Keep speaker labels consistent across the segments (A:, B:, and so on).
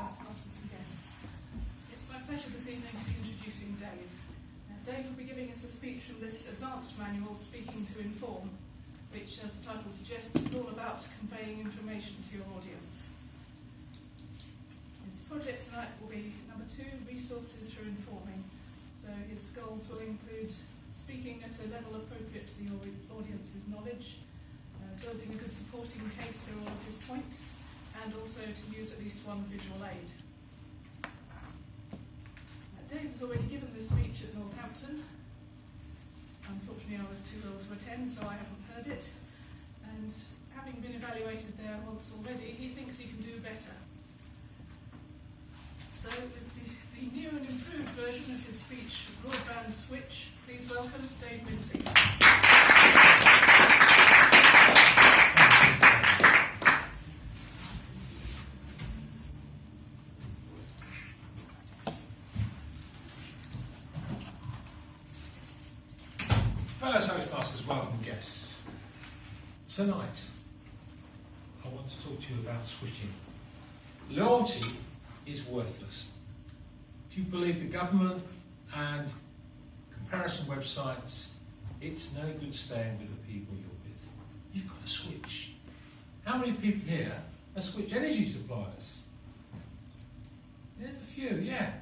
A: masters and guests. It's my pleasure this evening to be introducing Dave. Dave will be giving us a speech from this advanced manual, Speaking to Inform, which, as the title suggests, is all about conveying information to your audience. His project tonight will be number 2, Resources for Informing. So his goals will include speaking at a level appropriate to the audience's knowledge, building a good supporting case for all of his points, and also to use at least one visual aid. Dave has already given this speech at Northampton. Unfortunately, I was too ill to attend, so I haven't heard it. And having been evaluated there once already, he thinks he can do better. So, with the new and improved version of his speech, Broadband Switch, please welcome Dave Minty.
B: Fellow Toastmasters, welcome guests. Tonight, I want to talk to you about switching. Loyalty is worthless. If you believe the government and comparison websites, it's no good staying with the people you're with. You've got to switch. How many people here have switched energy suppliers? There's a few, yeah.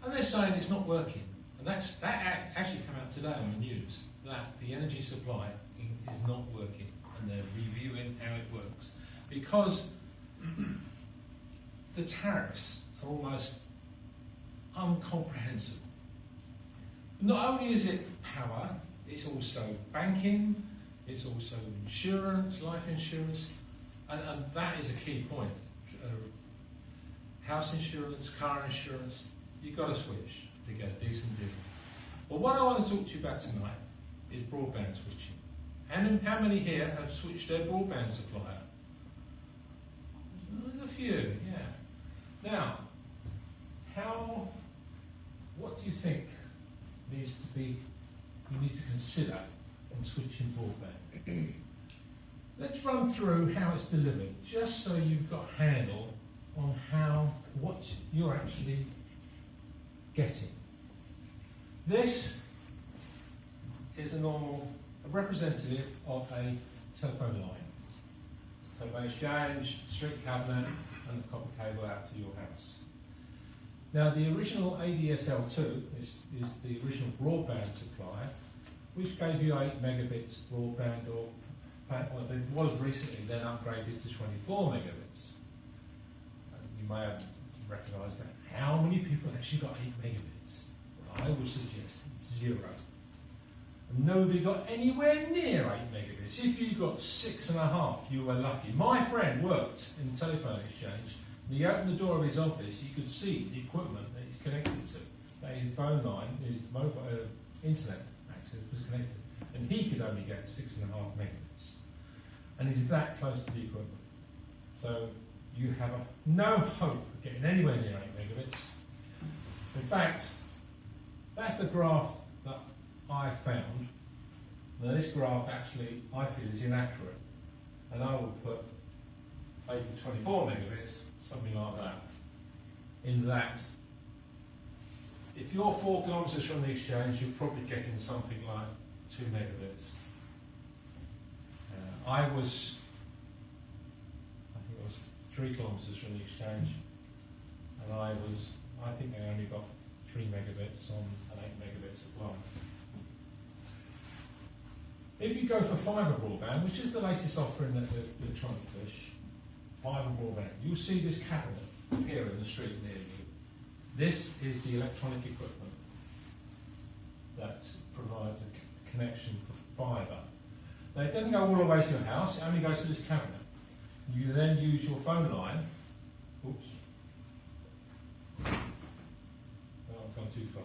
B: And they're saying it's not working. And that actually came out today on the news, that the energy supply is not working, and they're reviewing how it works. Because the tariffs are almost incomprehensible. Not only is it power, it's also banking, it's also insurance, life insurance, and that is a key point. House insurance, car insurance, you've got to switch to get a decent deal. Well, what I want to talk to you about tonight is broadband switching. And how many here have switched their broadband supplier? There's a few, yeah. Now, what do you think you need to consider when switching broadband? Let's run through how it's delivered, just so you've got a handle on what you're actually getting. This is a representative of a telephone line. Telephone exchange, street cabinet, and the copper cable out to your house. Now, the original ADSL2 is the original broadband supply, which gave you 8 megabits broadband, or it was recently then upgraded to 24 megabits. You may have recognised that. How many people actually got 8 megabits? Well, I would suggest 0. And nobody got anywhere near 8 megabits. If you got 6.5, you were lucky. My friend worked in the telephone exchange. When he opened the door of his office, you could see the equipment that he's connected to. That his phone line, his mobile internet access was connected. And he could only get 6.5 megabits. And he's that close to the equipment. So you have no hope of getting anywhere near 8 megabits. In fact, that's the graph that I found. Now, this graph actually, I feel, is inaccurate. And I would put, say, for 24 megabits, something like that, in that if you're 4 kilometres from the exchange, you're probably getting something like 2 megabits. I think it was 3 kilometres from the exchange, and I think I only got 3 megabits on an 8 megabit supply. If you go for fibre broadband, which is the latest offering that we're trying to push, fibre broadband, you'll see this cabinet here in the street near you. This is the electronic equipment that provides a connection for fibre. Now, it doesn't go all the way to your house, it only goes to this cabinet. You then use your phone line. Oops. Oh, I've gone too far.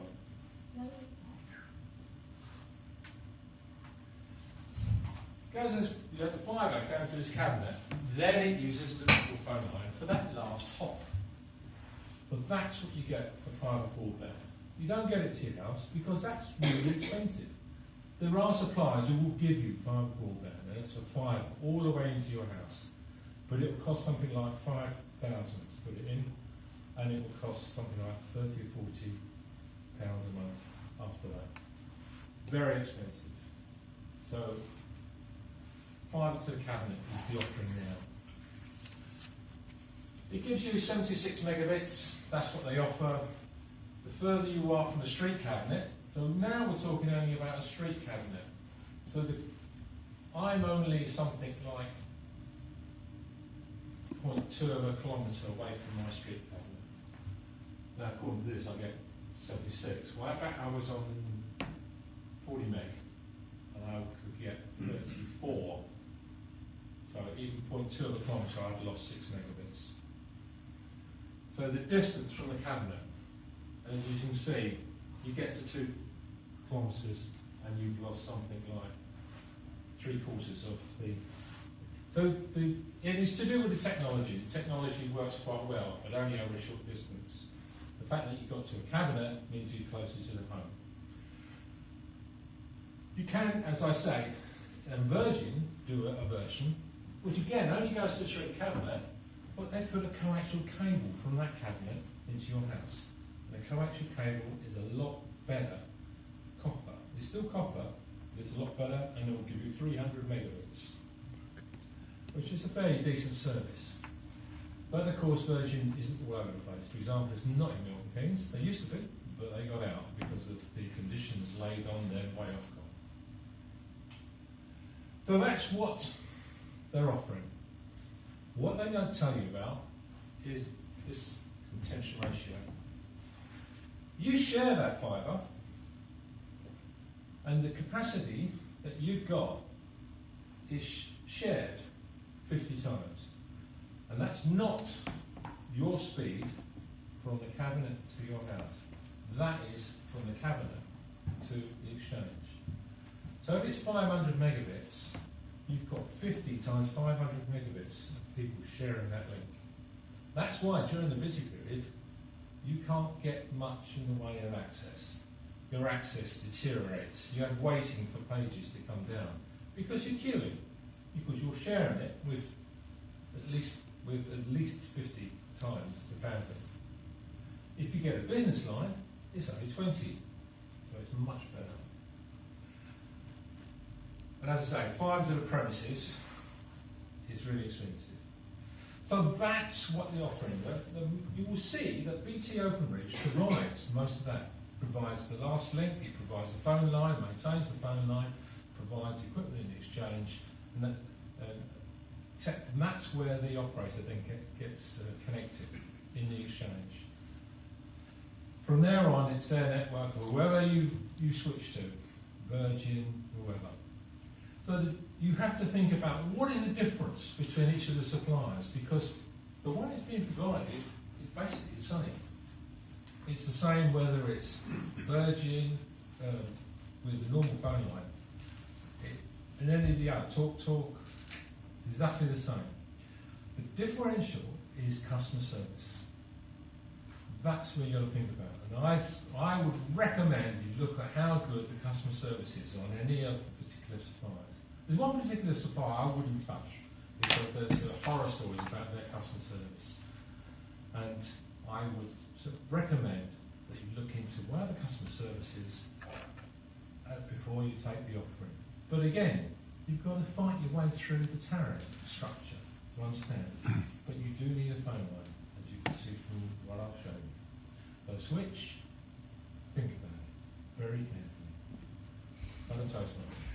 B: You have the fibre going to this cabinet, then it uses the little phone line for that last hop. But that's what you get for fibre broadband. You don't get it to your house because that's really expensive. There are suppliers who will give you fibre broadband, and it's for fibre all the way into your house. But it will cost something like 5,000 to put it in, and it will cost something like £30 or £40 a month after that. Very expensive. So fibre to the cabinet is the offering now. It gives you 76 megabits, that's what they offer. The further you are from the street cabinet, so now we're talking only about a street cabinet. So I'm only something like 0.2 of a kilometre away from my street cabinet. Now according to this I get 76. Well, back I was on 40 meg and I could get 34. So even 0.2 of a kilometre I'd lost 6 megabits. So the distance from the cabinet, as you can see, you get to 2 kilometres and you've lost something like 3/4 of the... So it is to do with the technology. The technology works quite well, but only over a short distance. The fact that you got to a cabinet means you're closer to the home. You can, as I say, Virgin do a version, which again only goes to the street cabinet, but they put a coaxial cable from that cabinet into your house. And the coaxial cable is a lot better. Copper. It's still copper, but it's a lot better, and it will give you 300 megabits, which is a fairly decent service. But of course, Virgin isn't all over the place. For example, it's not in Milton Keynes. They used to be, but they got out because of the conditions laid on their way off. So that's what they're offering. What they don't tell you about is this contention ratio. You share that fibre, and the capacity that you've got is shared 50 times. And that's not your speed from the cabinet to your house. That is from the cabinet to the exchange. So if it's 500 megabits, you've got 50 times 500 megabits of people sharing that link. That's why during the busy period, you can't get much in the way of access. Your access deteriorates. You have waiting for pages to come down because you're queuing, because you're sharing it with at least 50 times the bandwidth. If you get a business line, it's only 20, so it's much better. And as I say, fibre to the premises is really expensive. So that's what they're offering. You will see that BT Openreach provides most of that. Provides the last link, it provides the phone line, maintains the phone line, provides equipment in exchange, and that's where the operator then gets connected in the exchange. From there on, it's their network, or whoever you switch to, Virgin, whoever. So you have to think about what is the difference between each of the suppliers, because the way it's being provided is basically the same. It's the same whether it's Virgin with the normal phone line, and any of the other, Talk, exactly the same. The differential is customer service. That's where you've got to think about it. And I would recommend you look at how good the customer service is on any of the particular suppliers. There's one particular supplier I wouldn't touch because there's horror stories about their customer service. And I would recommend that you look into where the customer service is before you take the offering. But again, you've got to fight your way through the tariff structure to understand. But you do need a phone line, as you can see from what I've shown you. So switch, think about it very carefully. Toastmaster.